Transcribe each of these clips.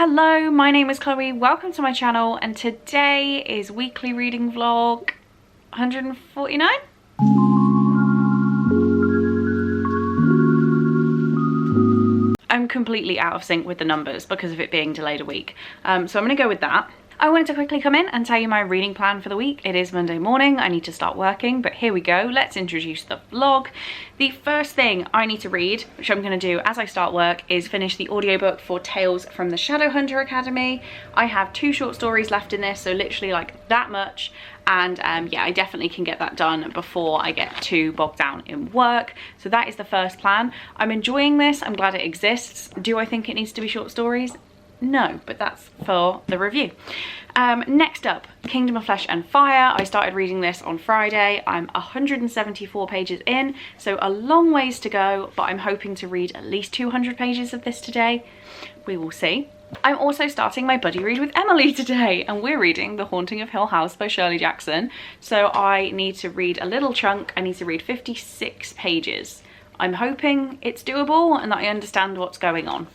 Hello, my name is Chloe, welcome to my channel, and today is weekly reading vlog 149? I'm completely out of sync with the numbers because of it being delayed a week, so I'm gonna go with that. I wanted to quickly come in and tell you my reading plan for the week. It is Monday morning, I need to start working, but here we go. Let's introduce the vlog. The first thing I need to read, which I'm going to do as I start work, is finish the audiobook for Tales from the Shadowhunter Academy. I have 2 short stories left in this, so literally like that much. And yeah, I definitely can get that done before I get too bogged down in work. So that is the first plan. I'm enjoying this, I'm glad it exists. Do I think it needs to be short stories? No, but that's for the review. Next up, Kingdom of Flesh and Fire. I started reading this on Friday. I'm 174 pages in, so a long ways to go, but I'm hoping to read at least 200 pages of this today. We will see. I'm also starting my buddy read with Emily today, and we're reading The Haunting of Hill House by Shirley Jackson. So I need to read a little chunk. I need to read 56 pages. I'm hoping it's doable and that I understand what's going on,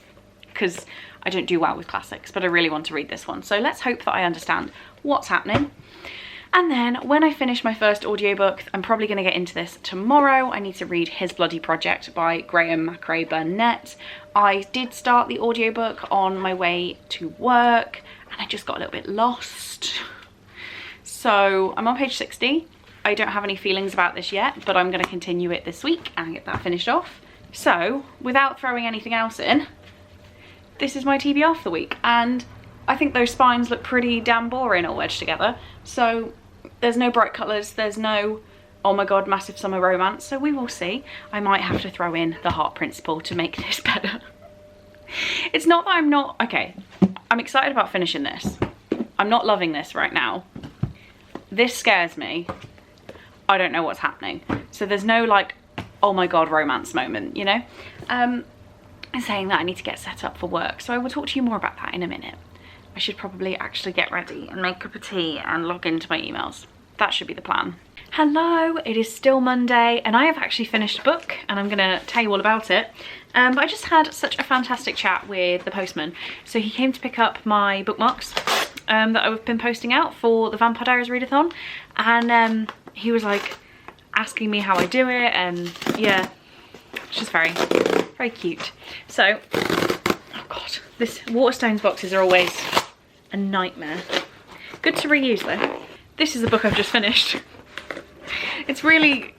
because I don't do well with classics, but I really want to read this one. So let's hope that I understand what's happening. And then when I finish my first audiobook, I'm probably going to get into this tomorrow. I need to read His Bloody Project by Graham McRae Burnett. I did start the audiobook on my way to work and I just got a little bit lost. So I'm on page 60. I don't have any feelings about this yet, but I'm going to continue it this week and get that finished off. So without throwing anything else in, this is my TBR for the week, and I think those spines look pretty damn boring all wedged together. So there's no bright colours, there's no, oh my god, massive summer romance, so we will see. I might have to throw in the heart principle to make this better. It's not that I'm not, okay, I'm excited about finishing this. I'm not loving this right now. This scares me. I don't know what's happening. So there's no like, oh my god, romance moment, you know? Saying that I need to get set up for work, so I will talk to you more about that in a minute. I should probably actually get ready and make a cup of tea and log into my emails. That should be the plan. Hello, it is still Monday and I have actually finished a book and I'm gonna tell you all about it. But I just had such a fantastic chat with the postman. So he came to pick up my bookmarks that I've been posting out for the Vampire Diaries readathon, and he was like asking me how I do it, and yeah, it's just very cute. So, oh god, this Waterstones boxes are always a nightmare. Good to reuse though. This is a book I've just finished. It's really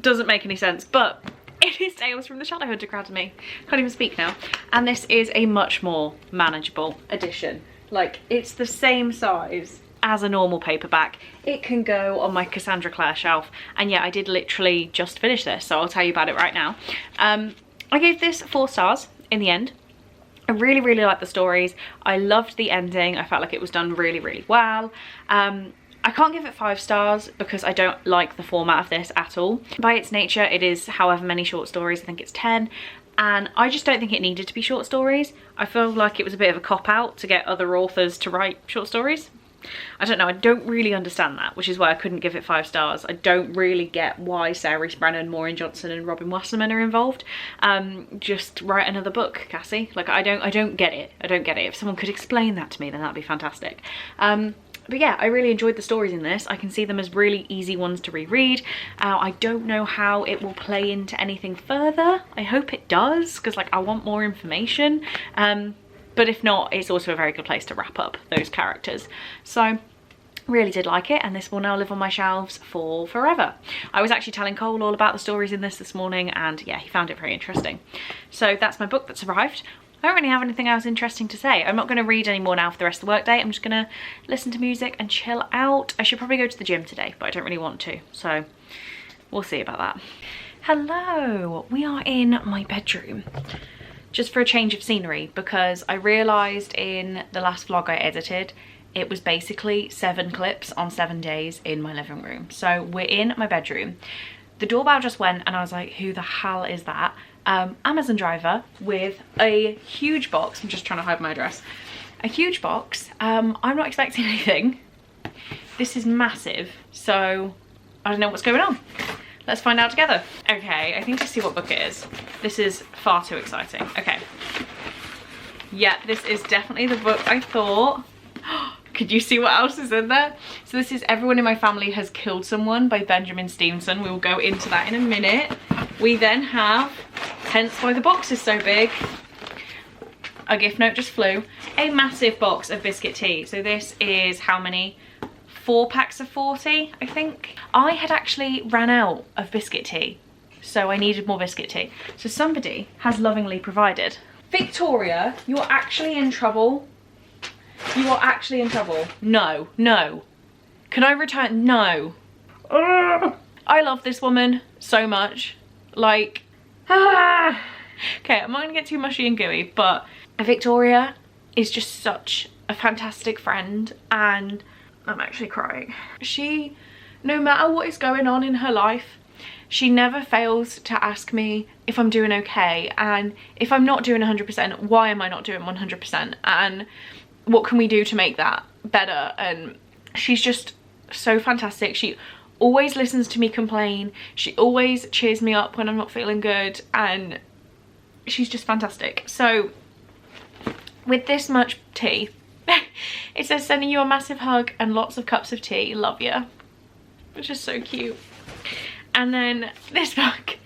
doesn't make any sense, but it is Tales from the Shadowhunter Academy. Can't even speak now. And this is a much more manageable edition. Like, it's the same size as a normal paperback. It can go on my Cassandra Clare shelf, and yeah, I did literally just finish this, so I'll tell you about it right now. I gave this 4 stars in the end. I really liked the stories. I loved the ending. I felt like it was done really well. I can't give it 5 stars because I don't like the format of this at all. By its nature, it is however many short stories, I think it's 10. And I just don't think it needed to be short stories. I feel like it was a bit of a cop-out to get other authors to write short stories. I don't know, I don't really understand that, which is why I couldn't give it 5 stars. I don't really get why Sarah Rees Brennan, Maureen Johnson and Robin Wasserman are involved. Just write another book, Cassie. Like, I don't get it. I don't get it. If someone could explain that to me, then that'd be fantastic. But yeah, I really enjoyed the stories in this. I can see them as really easy ones to reread. I don't know how it will play into anything further. I hope it does, because like I want more information. But if not, it's also a very good place to wrap up those characters. So really did like it, and this will now live on my shelves for forever. I was actually telling Cole all about the stories in this morning, and yeah, he found it very interesting. So that's my book that's arrived. I don't really have anything else interesting to say. I'm not going to read anymore now for the rest of the workday. I'm just going to listen to music and chill out. I should probably go to the gym today, but I don't really want to, so we'll see about that. Hello, we are in my bedroom. Just for a change of scenery, because I realised in the last vlog I edited, it was basically 7 clips on 7 days in my living room. So we're in my bedroom. The doorbell just went and I was like, who the hell is that? Amazon driver with a huge box. I'm just trying to hide my address. A huge box. I'm not expecting anything. This is massive, so I don't know what's going on. Let's find out together. Okay, I need to see what book it is. This is far too exciting. Okay. Yeah, this is definitely the book I thought. Could you see what else is in there? So this is Everyone in My Family Has Killed Someone by Benjamin Stevenson. We will go into that in a minute. We then have, hence why the box is so big, a gift note just flew, a massive box of biscuit tea. So this is how many? 4 packs of 40, I think. I had actually ran out of biscuit tea, so I needed more biscuit tea. So somebody has lovingly provided. Victoria, you're actually in trouble. You are actually in trouble. No, no. Can I return? No. Ugh. I love this woman so much. Like, okay, I'm not gonna get too mushy and gooey, but Victoria is just such a fantastic friend, and I'm actually crying. She, no matter what is going on in her life, she never fails to ask me if I'm doing okay, and if I'm not doing 100%, why am I not doing 100%, and what can we do to make that better? And she's just so fantastic. She always listens to me complain. She always cheers me up when I'm not feeling good, and she's just fantastic. So with this much tea, it says sending you a massive hug and lots of cups of tea, love ya, which is so cute. And then this book,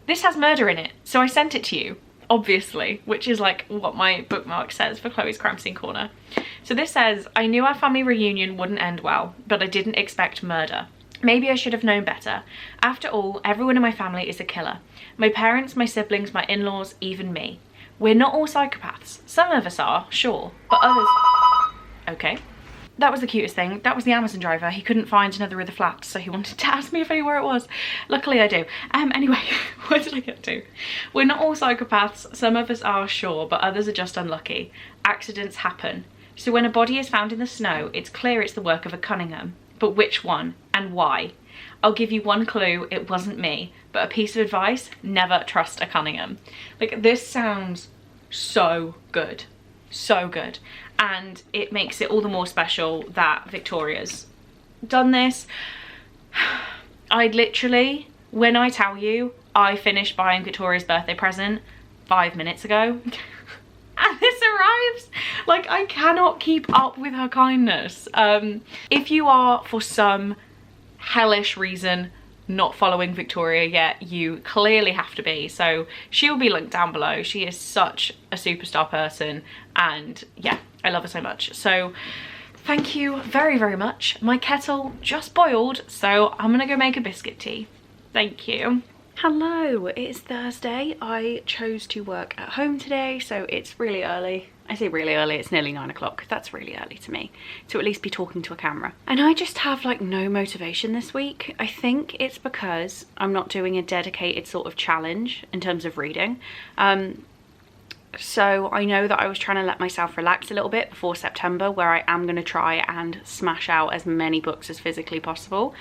this has murder in it, so I sent it to you, obviously, which is like what my bookmark says for Chloe's crime scene corner. So this says, I knew our family reunion wouldn't end well, but I didn't expect murder. Maybe I should have known better. After all, everyone in my family is a killer. My parents, my siblings, my in-laws, even me. We're not all psychopaths. Some of us are, sure, but others... Okay. That was the cutest thing. That was the Amazon driver. He couldn't find another of the flats, so he wanted to ask me if I knew where it was. Luckily I do. Anyway, where did I get to? We're not all psychopaths. Some of us are, sure, but others are just unlucky. Accidents happen. So when a body is found in the snow, it's clear it's the work of a Cunningham. But which one and why? I'll give you one clue, it wasn't me. But a piece of advice, never trust a Cunningham. Like, this sounds so good. So good. And it makes it all the more special that Victoria's done this. I literally, when I tell you, I finished buying Victoria's birthday present 5 minutes ago. And this arrives. Like, I cannot keep up with her kindness. If you are, for some hellish reason, not following Victoria yet, you clearly have to be. So she will be linked down below. She is such a superstar person, and yeah, I love her so much. So thank you very, very much. My kettle just boiled, so I'm gonna go make a biscuit tea. Thank you. Hello, it is Thursday. I chose to work at home today, so it's really early. I say really early, it's nearly 9 o'clock. That's really early to me, to at least be talking to a camera. And I just have like no motivation this week. I think it's because I'm not doing a dedicated sort of challenge in terms of reading. So I know that I was trying to let myself relax a little bit before September, where I am going to try and smash out as many books as physically possible.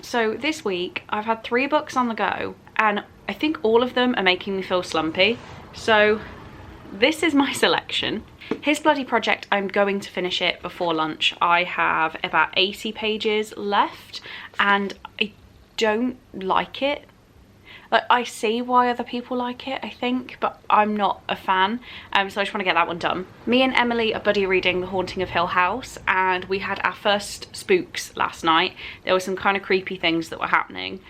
So this week I've had 3 books on the go, and I think all of them are making me feel slumpy. So this is my selection. His Bloody Project, I'm going to finish it before lunch. I have about 80 pages left and I don't like it. Like, I see why other people like it, I think, but I'm not a fan. So I just want to get that one done. Me and Emily are buddy reading The Haunting of Hill House, and we had our first spooks last night. There were some kind of creepy things that were happening.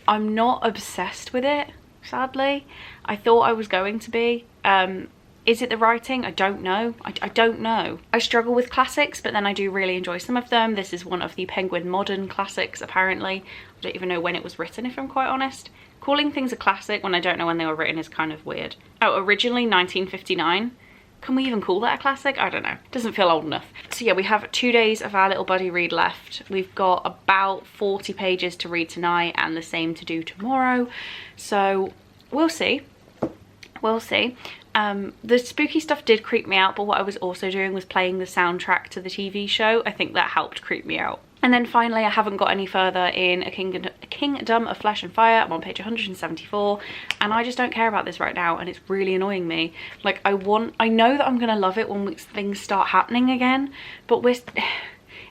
I'm not obsessed with it, sadly. I thought I was going to be. Is it the writing? I don't know. I don't know. I struggle with classics, but then I do really enjoy some of them. This is one of the Penguin Modern classics, apparently. I don't even know when it was written, if I'm quite honest. Calling things a classic when I don't know when they were written is kind of weird. Oh, originally 1959. Can we even call that a classic? I don't know. Doesn't feel old enough. So yeah, we have 2 days of our little buddy read left. We've got about 40 pages to read tonight and the same to do tomorrow. So we'll see. We'll see. The spooky stuff did creep me out, but what I was also doing was playing the soundtrack to the TV show. I think that helped creep me out. And then finally, I haven't got any further in A Kingdom of Flesh and Fire. I'm on page 174, and I just don't care about this right now, and it's really annoying me. Like, I know that I'm gonna love it when things start happening again, but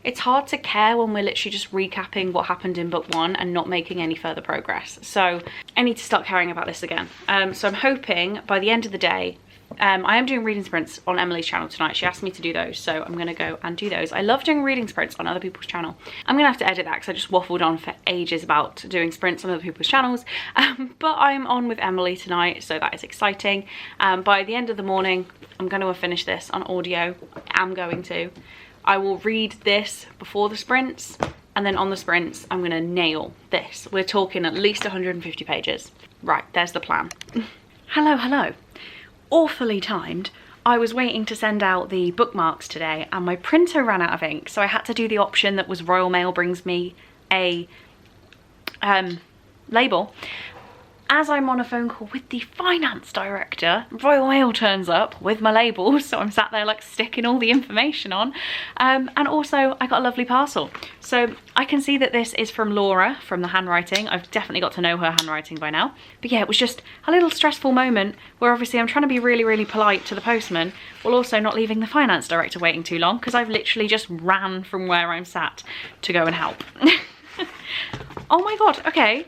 it's hard to care when we're literally just recapping what happened in book 1 and not making any further progress. So I need to start caring about this again. So I'm hoping by the end of the day, I am doing reading sprints on Emily's channel tonight. She asked me to do those, so I'm gonna go and do those. I love doing reading sprints on other people's channel. I'm gonna have to edit that because I just waffled on for ages about doing sprints on other people's channels. But I'm on with Emily tonight, so that is exciting. By the end of the morning, I'm going to have finished this on audio. I will read this before the sprints, and then on the sprints, I'm going to nail this. We're talking at least 150 pages. Right, there's the plan. Hello. Awfully timed. I was waiting to send out the bookmarks today and my printer ran out of ink, so I had to do the option that was Royal Mail brings me a label. As I'm on a phone call with the finance director, Royal Mail turns up with my labels, so I'm sat there like sticking all the information on. And also I got a lovely parcel. So I can see that this is from Laura, from the handwriting. I've definitely got to know her handwriting by now. But yeah, it was just a little stressful moment where obviously I'm trying to be really polite to the postman, while also not leaving the finance director waiting too long, because I've literally just ran from where I'm sat to go and help. Oh my God, okay.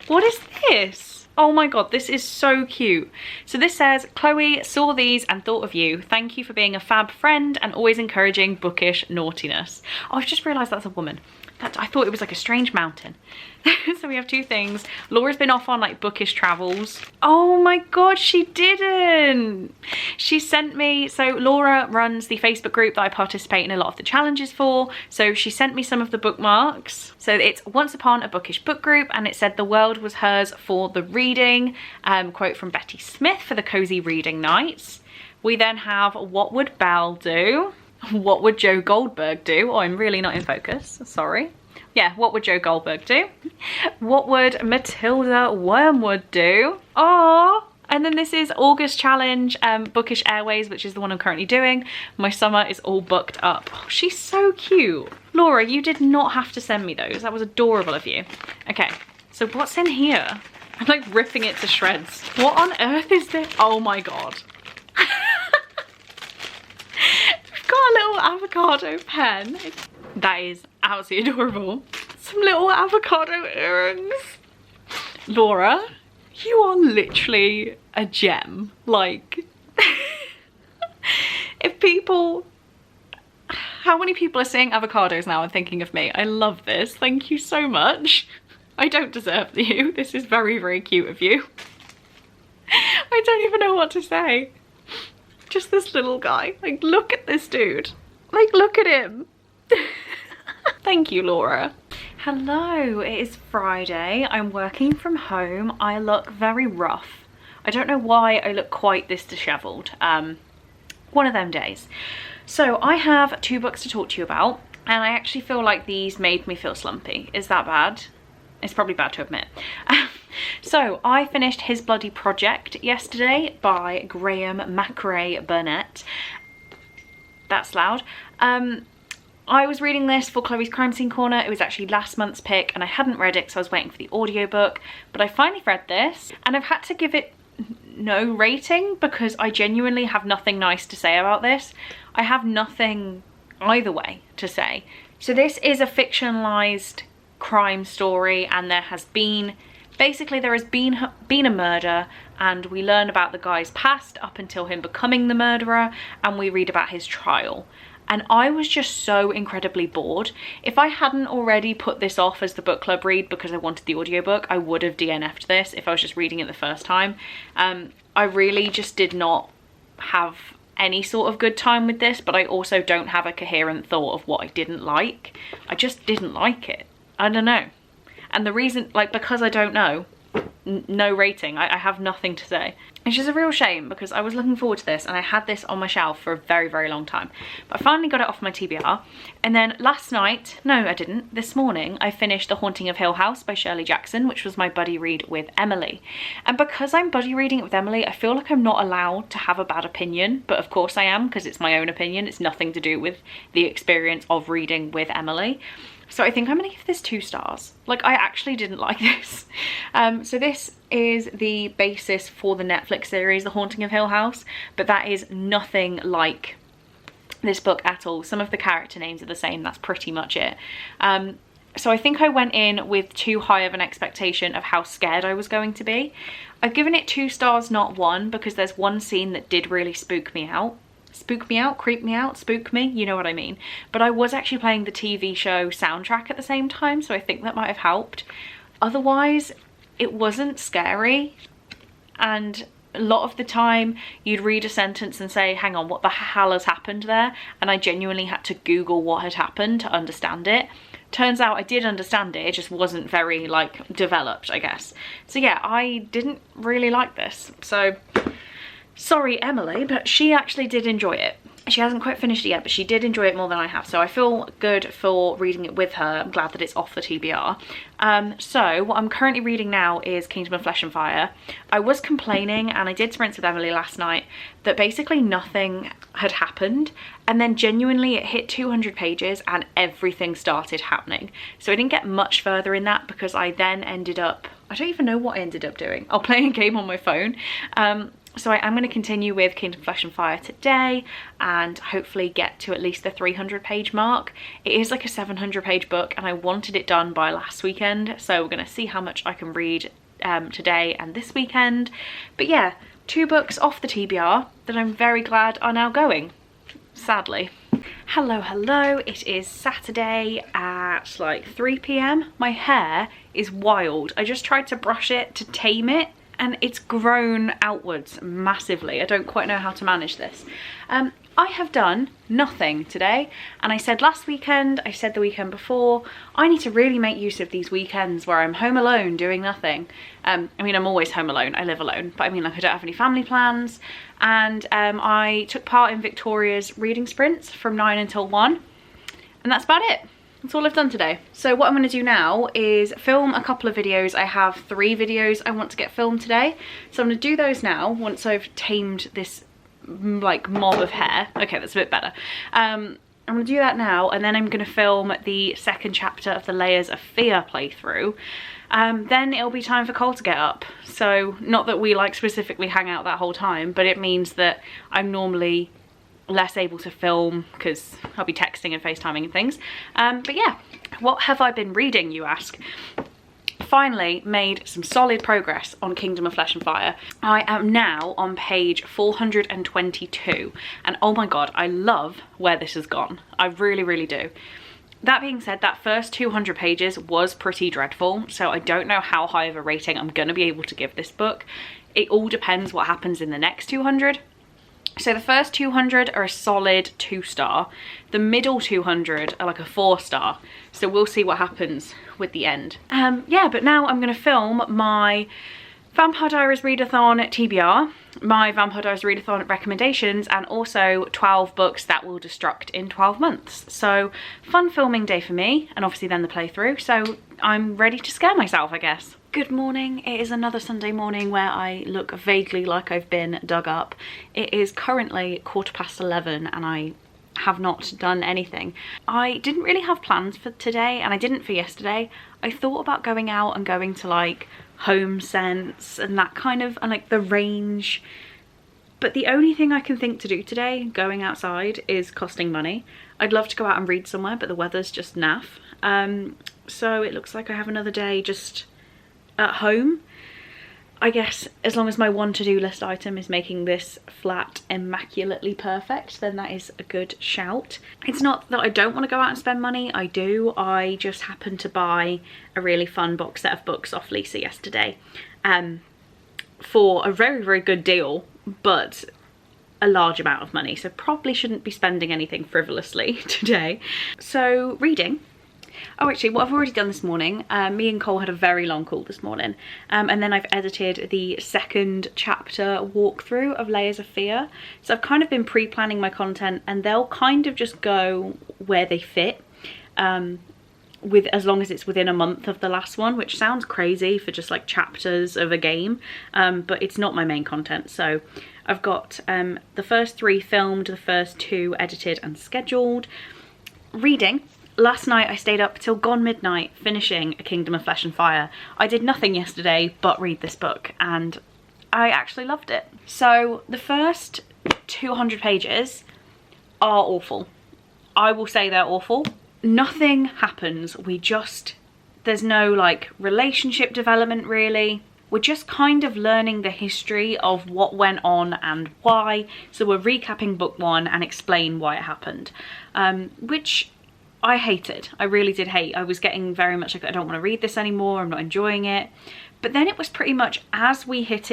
What is this? Oh my God, this is so cute. So this says, Chloe saw these and thought of you. Thank you for being a fab friend and always encouraging bookish naughtiness. Oh, I've just realised that's a woman. I thought it was like a strange mountain. So we have two things. Laura's been off on like bookish travels. Oh my God, she didn't. She sent me, so Laura runs the Facebook group that I participate in a lot of the challenges for. So she sent me some of the bookmarks. So it's Once Upon a Bookish Book Group, and it said the world was hers for the reading. Quote from Betty Smith for the cozy reading nights. We then have What Would Belle Do? What would Joe Goldberg do? Oh, I'm really not in focus, sorry. Yeah, what would Joe Goldberg do? What would Matilda Wormwood do? Oh, and then this is August challenge, Bookish Airways, which is the one I'm currently doing. My summer is all booked up. Oh, she's so cute. Laura, you did not have to send me those. That was adorable of you. Okay, so what's in here? I'm like ripping it to shreds. What on earth is this? Oh my God. Got a little avocado pen. That is absolutely adorable. Some little avocado earrings. Laura, you are literally a gem. Like, if people, how many people are seeing avocados now and thinking of me? I love this. Thank you so much. I don't deserve you. This is very cute of you. I don't even know what to say. Just this little guy. Like, look at this dude. Like, look at him. Thank you, Laura. Hello, it is Friday. I'm working from home. I look very rough. I don't know why I look quite this disheveled. One of them days. So I have 2 books to talk to you about, and I actually feel like these made me feel slumpy. Is that bad? It's probably bad to admit. So I finished His Bloody Project yesterday by Graham McRae Burnett. That's loud. I was reading this for Chloe's Crime Scene Corner. It was actually last month's pick and I hadn't read it, so I was waiting for the audiobook. But I finally read this and I've had to give it no rating because I genuinely have nothing nice to say about this. I have nothing either way to say. So this is a fictionalized crime story, and there has been a murder, and we learn about the guy's past up until him becoming the murderer, and we read about his trial. And I was just so incredibly bored. If I hadn't already put this off as the book club read because I wanted the audiobook, I would have DNF'd this if I was just reading it the first time. I really just did not have any sort of good time with this, but I also don't have a coherent thought of what I didn't like. I just didn't like it. I don't know. And the reason, like, because I don't know, no rating. I have nothing to say. It's just a real shame because I was looking forward to this and I had this on my shelf for a very long time. But I finally got it off my TBR. And then last night, no I didn't, this morning I finished The Haunting of Hill House by Shirley Jackson, which was my buddy read with Emily. And because I'm buddy reading it with Emily, I feel like I'm not allowed to have a bad opinion, but of course I am because it's my own opinion. It's nothing to do with the experience of reading with Emily. So I think I'm gonna give this 2 stars. Like, I actually didn't like this. So this is the basis for the Netflix series, The Haunting of Hill House, but that is nothing like this book at all. Some of the character names are the same, that's pretty much it. So I think I went in with too high of an expectation of how scared I was going to be. I've given it 2 stars, not 1, because there's one scene that did really spook me out. Spook me out, creep me out, spook me, you know what I mean. But I was actually playing the TV show soundtrack at the same time, so I think that might have helped. Otherwise, it wasn't scary, and a lot of the time you'd read a sentence and say, hang on, what the hell has happened there? And I genuinely had to Google what had happened to understand it. Turns out I did understand it, it just wasn't very like developed, I guess. So yeah, I didn't really like this. So sorry Emily, but she actually did enjoy it. She hasn't quite finished it yet, but she did enjoy it more than I have, so I feel good for reading it with her. I'm glad that it's off the TBR. So what I'm currently reading now is Kingdom of Flesh and Fire. I was complaining, and I did sprints with Emily last night, that basically nothing had happened, and then genuinely it hit 200 pages and everything started happening. So I didn't get much further in that because I then ended up, I don't even know what I ended up doing. I'll play a game on my phone. So I am going to continue with Kingdom Flesh and Fire today and hopefully get to at least the 300 page mark. It is like a 700 page book and I wanted it done by last weekend, so we're going to see how much I can read today and this weekend. But yeah, 2 books off the TBR that I'm very glad are now going, sadly. Hello, hello, it is Saturday at like 3 PM. My hair is wild. I just tried to brush it to tame it, and it's grown outwards massively. I don't quite know how to manage this. I have done nothing today, and I said last weekend, I said the weekend before, I need to really make use of these weekends where I'm home alone doing nothing. I mean, I'm always home alone, I live alone, but I mean, like, I don't have any family plans, and I took part in Victoria's reading sprints from 9 until 1, and that's about it. That's all I've done today. So what I'm going to do now is film a couple of videos. I have 3 videos I want to get filmed today. So I'm going to do those now once I've tamed this like mob of hair. Okay, that's a bit better. I'm going to do that now, and then I'm going to film the 2nd chapter of the Layers of Fear playthrough. Then it'll be time for Cole to get up. So not that we like specifically hang out that whole time, but it means that I'm normally less able to film because I'll be texting and FaceTiming and things. But yeah, what have I been reading, you ask? Finally made some solid progress on Kingdom of Flesh and Fire. I am now on page 422, and oh my god, I love where this has gone. I really, really do. That being said, that first 200 pages was pretty dreadful, so I don't know how high of a rating I'm gonna be able to give this book. It all depends what happens in the next 200. So the first 200 are a solid 2-star. The middle 200 are like a 4-star. So we'll see what happens with the end. Yeah, but now I'm going to film my Vampire Diaries Readathon TBR, my Vampire Diaries Readathon recommendations, and also 12 books that will destruct in 12 months. So fun filming day for me, and obviously then the playthrough. So I'm ready to scare myself, I guess. Good morning. It is another Sunday morning where I look vaguely like I've been dug up. It is currently 11:15 and I have not done anything. I didn't really have plans for today, and I didn't for yesterday. I thought about going out and going to like Home Sense and that kind of, and like the Range, but the only thing I can think to do today, going outside, is costing money. I'd love to go out and read somewhere, but the weather's just naff. So it looks like I have another day just at home. I guess as long as my one to-do list item is making this flat immaculately perfect, then that is a good shout. It's not that I don't want to go out and spend money, I do. I just happened to buy a really fun box set of books off Lisa yesterday for a very, very good deal, but a large amount of money, so probably shouldn't be spending anything frivolously today. So reading. Oh, actually, what I've already done this morning, me and Cole had a very long call this morning, and then I've edited the 2nd chapter walkthrough of Layers of Fear. So I've kind of been pre-planning my content, and they'll kind of just go where they fit, with as long as it's within a month of the last one, which sounds crazy for just like chapters of a game, but it's not my main content. So I've got the first 3 filmed, the first 2 edited and scheduled. Reading. Last night I stayed up till gone midnight finishing A Kingdom of Flesh and Fire. I did nothing yesterday but read this book, and I actually loved it. So the first 200 pages are awful. I will say they're awful. nothing happens. There's no like relationship development really. We're just kind of learning the history of what went on and why. So we're recapping book 1 and explain why it happened, which I hated. I really did hate. I was getting very much like, I don't want to read this anymore. I'm not enjoying it. But then it was pretty much as we hit,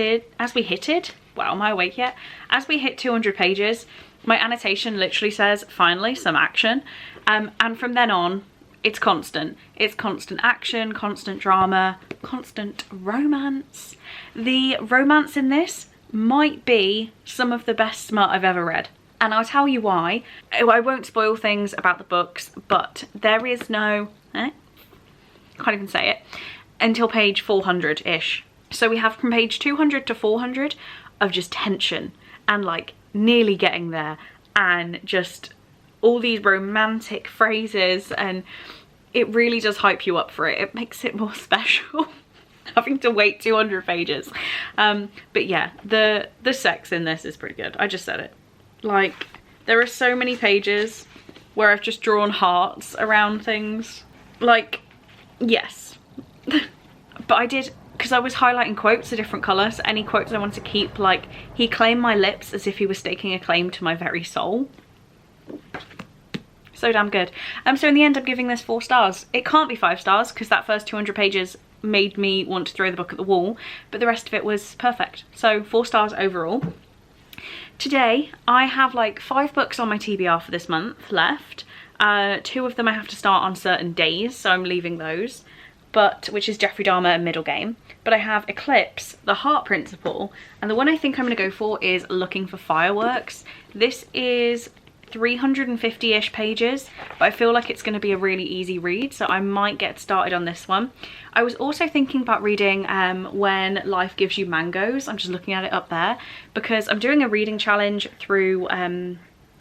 wow, am I awake yet? As we hit 200 pages, my annotation literally says, finally, some action. And from then on, it's constant. It's constant action, constant drama, constant romance. The romance in this might be some of the best smut I've ever read. And I'll tell you why. I won't spoil things about the books, but there is no, can't even say it, until page 400-ish. So we have from page 200 to 400 of just tension and like nearly getting there and just all these romantic phrases, and it really does hype you up for it. It makes it more special having to wait 200 pages. But yeah, the sex in this is pretty good. I just said it. Like, there are so many pages where I've just drawn hearts around things. Like, yes. But I did, because I was highlighting quotes a different colour, so any quotes I wanted to keep, like, he claimed my lips as if he was staking a claim to my very soul. So damn good. So in the end, I'm giving this 4 stars. It can't be 5 stars because that first 200 pages made me want to throw the book at the wall, but the rest of it was perfect. So 4 stars overall. Today, I have like 5 books on my TBR for this month left. 2 of them I have to start on certain days, so I'm leaving those, which is Jeffrey Dahmer and Middle Game. But I have Eclipse, The Heart Principle, and the one I think I'm going to go for is Looking for Fireworks. This is 350-ish pages, but I feel like it's going to be a really easy read, so I might get started on this one. I was also thinking about reading When Life Gives You Mangoes. I'm just looking at it up there because I'm doing a reading challenge through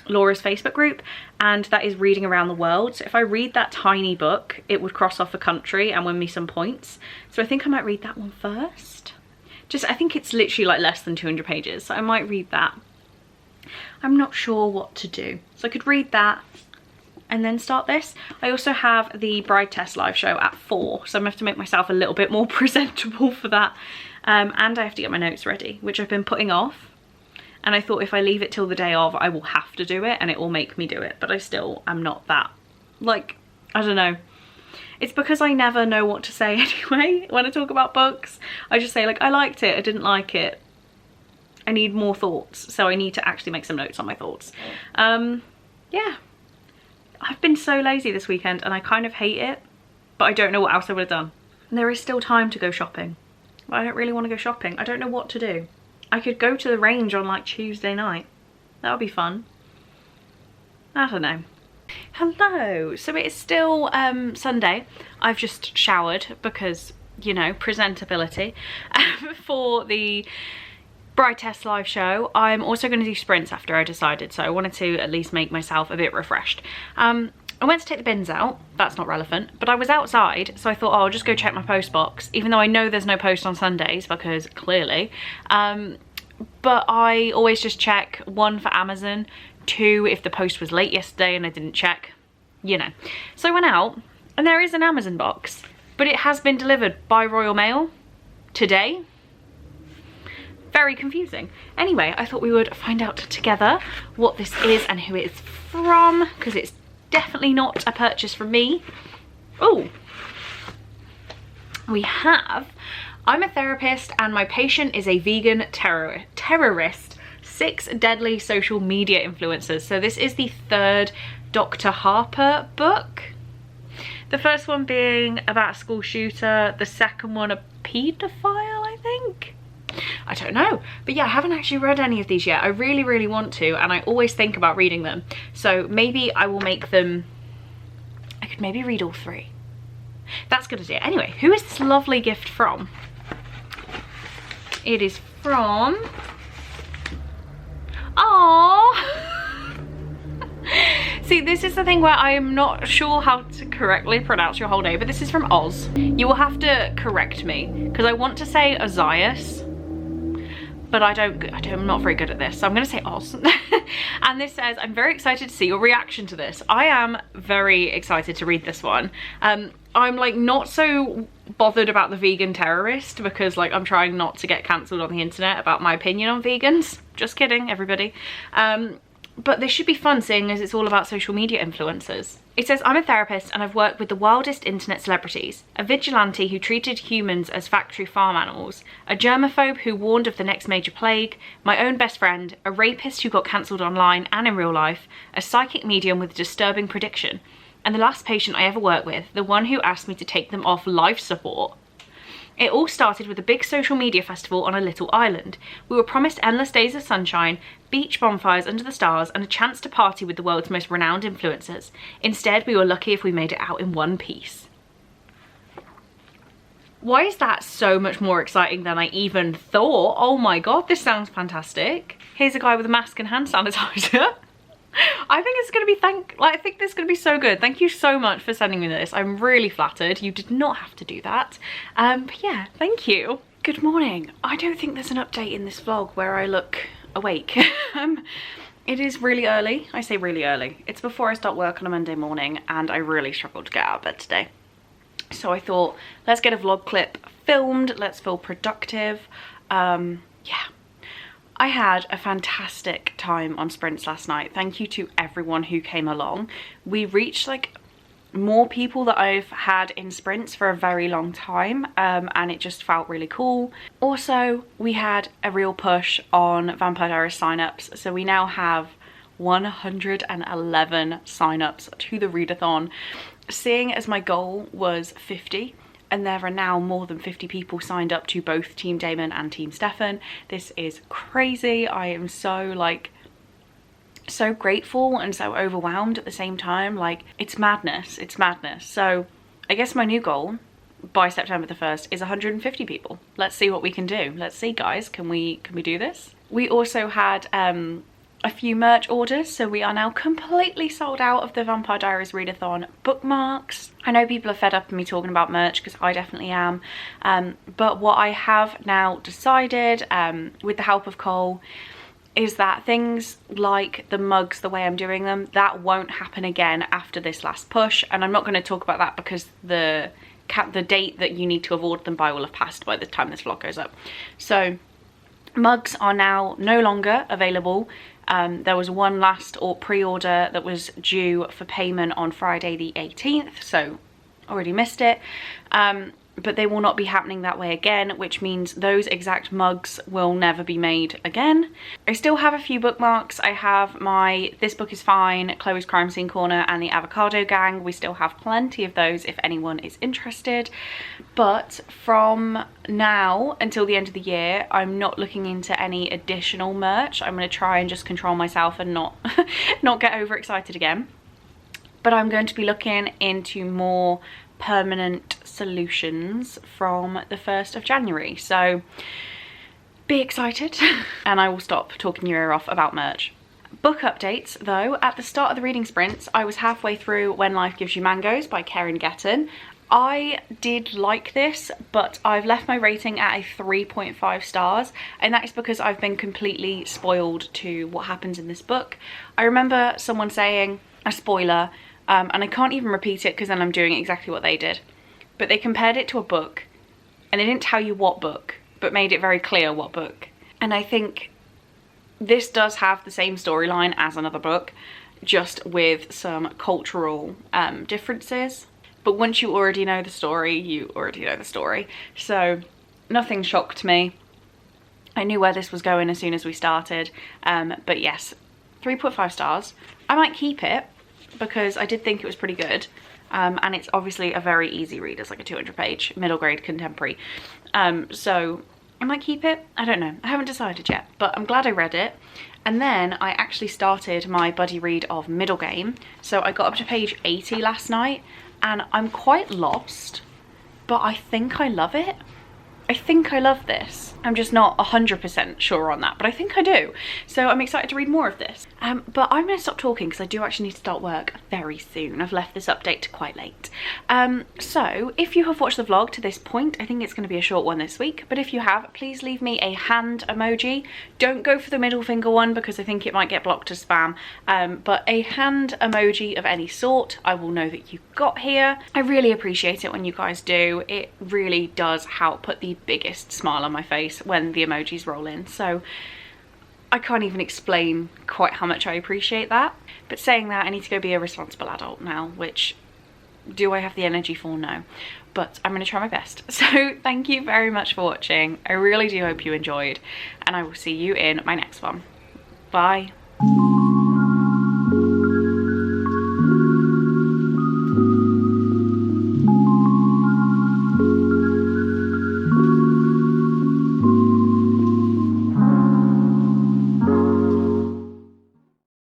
Laura's Facebook group, and that is reading around the world. So if I read that tiny book, it would cross off a country and win me some points. So I think I might read that one first. I think it's literally like less than 200 pages, so I might read that. I'm not sure what to do. So I could read that and then start this. I also have the Bride Test live show at 4, so I'm gonna have to make myself a little bit more presentable for that. And I have to get my notes ready, which I've been putting off. And I thought if I leave it till the day of, I will have to do it and it will make me do it. But I still am not that, like, I don't know. It's because I never know what to say anyway when I talk about books. I just say like, I liked it, I didn't like it. I need more thoughts, so I need to actually make some notes on my thoughts. Yeah, I've been so lazy this weekend and I kind of hate it, but I don't know what else I would have done. And there is still time to go shopping, but I don't really want to go shopping. I don't know what to do. I could go to the range on like Tuesday night. That would be fun. I don't know. Hello, so it is still Sunday. I've just showered because, you know, presentability for the Bride Test live show. I'm also going to do sprints after I decided, so I wanted to at least make myself a bit refreshed. I went to take the bins out. That's not relevant, but I was outside, so I thought, oh, I'll just go check my post box, even though I know there's no post on Sundays because clearly. But I always just check, 1 for Amazon, 2 if the post was late yesterday and I didn't check, you know. So I went out and there is an Amazon box, but it has been delivered by Royal Mail today. Very confusing. Anyway, I thought we would find out together what this is and who it's from, because it's definitely not a purchase from me. Oh, we have, I'm a therapist and my patient is a vegan terrorist. 6 deadly social media influencers. So this is the 3rd Dr. Harper book. The first one being about a school shooter, the second one a paedophile, I think. I don't know, but yeah, I haven't actually read any of these yet. I really, really want to, and I always think about reading them. So maybe I will make them, I could maybe read all 3. That's a good idea. Anyway, who is this lovely gift from? It is from, aww. See, this is the thing where I am not sure how to correctly pronounce your whole name, but this is from Oz. You will have to correct me, because I want to say Ozias, but I'm not very good at this, so I'm gonna say Oz. And this says, I'm very excited to see your reaction to this. I am very excited to read this one. I'm like not so bothered about the vegan terrorist because like I'm trying not to get cancelled on the internet about my opinion on vegans. Just kidding, everybody. But this should be fun seeing as it's all about social media influencers. It says, I'm a therapist and I've worked with the wildest internet celebrities, a vigilante who treated humans as factory farm animals, a germaphobe who warned of the next major plague, my own best friend, a rapist who got cancelled online and in real life, a psychic medium with a disturbing prediction, and the last patient I ever worked with, the one who asked me to take them off life support. It all started with a big social media festival on a little island. We were promised endless days of sunshine, beach bonfires under the stars, and a chance to party with the world's most renowned influencers. Instead, we were lucky if we made it out in one piece. Why is that so much more exciting than I even thought? Oh my god, this sounds fantastic. Here's a guy with a mask and hand sanitizer. I think it's gonna be I think this is gonna be so good. Thank you so much for sending me this. I'm really flattered. You did not have to do that. But yeah, thank you. Good morning. I don't think there's an update in this vlog where I look awake. It is really early. I say really early. It's before I start work on a Monday morning and I really struggled to get out of bed today. So I thought, let's get a vlog clip filmed. Let's feel productive. Yeah. I had a fantastic time on sprints last night. Thank you to everyone who came along. We reached like more people that I've had in sprints for a very long time, and it just felt really cool. Also, we had a real push on Vampire Diaries signups, so we now have 111 signups to the readathon. Seeing as my goal was 50, and there are now more than 50 people signed up to both Team Damon and Team Stefan. This is crazy. I am so so grateful and so overwhelmed at the same time. Like, it's madness. It's madness. So I guess my new goal by September the 1st is 150 people. Let's see what we can do. Let's see, guys. Can we do this? We also had a few merch orders, so we are now completely sold out of the Vampire Diaries readathon bookmarks. I know people are fed up of me talking about merch because I definitely am, but what I have now decided with the help of Cole is that things like the mugs, the way I'm doing them, that won't happen again after this last push. And I'm not going to talk about that because the date that you need to have ordered them by will have passed by the time this vlog goes up. So mugs are now no longer available. There was one last pre-order that was due for payment on Friday the 18th, so already missed it. But they will not be happening that way again, which means those exact mugs will never be made again. I still have a few bookmarks. I have my This Book Is Fine, Chloe's Crime Scene Corner, and the Avocado Gang. We still have plenty of those if anyone is interested. But from now until the end of the year, I'm not looking into any additional merch. I'm going to try and just control myself and not get overexcited again. But I'm going to be looking into more permanent solutions from the 1st of January. So be excited and I will stop talking your ear off about merch. Book updates though. At the start of the reading sprints, I was halfway through When Life Gives You Mangoes by Karen Getton. I did like this, but I've left my rating at a 3.5 stars, and that is because I've been completely spoiled to what happens in this book. I remember someone saying, a spoiler, and I can't even repeat it because then I'm doing exactly what they did, but they compared it to a book and they didn't tell you what book, but made it very clear what book. And I think this does have the same storyline as another book, just with some cultural differences. But once you already know the story, you already know the story. So nothing shocked me. I knew where this was going as soon as we started. But yes, 3.5 stars. I might keep it because I did think it was pretty good. And it's obviously a very easy read. It's like a 200-page middle grade contemporary. So I might keep it. I don't know. I haven't decided yet, but I'm glad I read it. And then I actually started my buddy read of Middle Game. So I got up to page 80 last night and I'm quite lost, but I think I love it. I think I love this. I'm just not 100% sure on that, but I think I do. So I'm excited to read more of this. But I'm going to stop talking because I do actually need to start work very soon. I've left this update to quite late. So if you have watched the vlog to this point, I think it's going to be a short one this week. But if you have, please leave me a hand emoji. Don't go for the middle finger one because I think it might get blocked as spam. But a hand emoji of any sort, I will know that you got here. I really appreciate it when you guys do. It really does help put the biggest smile on my face when the emojis roll in. So I can't even explain quite how much I appreciate that. But saying that, I need to go be a responsible adult now, which do I have the energy for? No. But I'm going to try my best. So thank you very much for watching. I really do hope you enjoyed, and I will see you in my next one. Bye.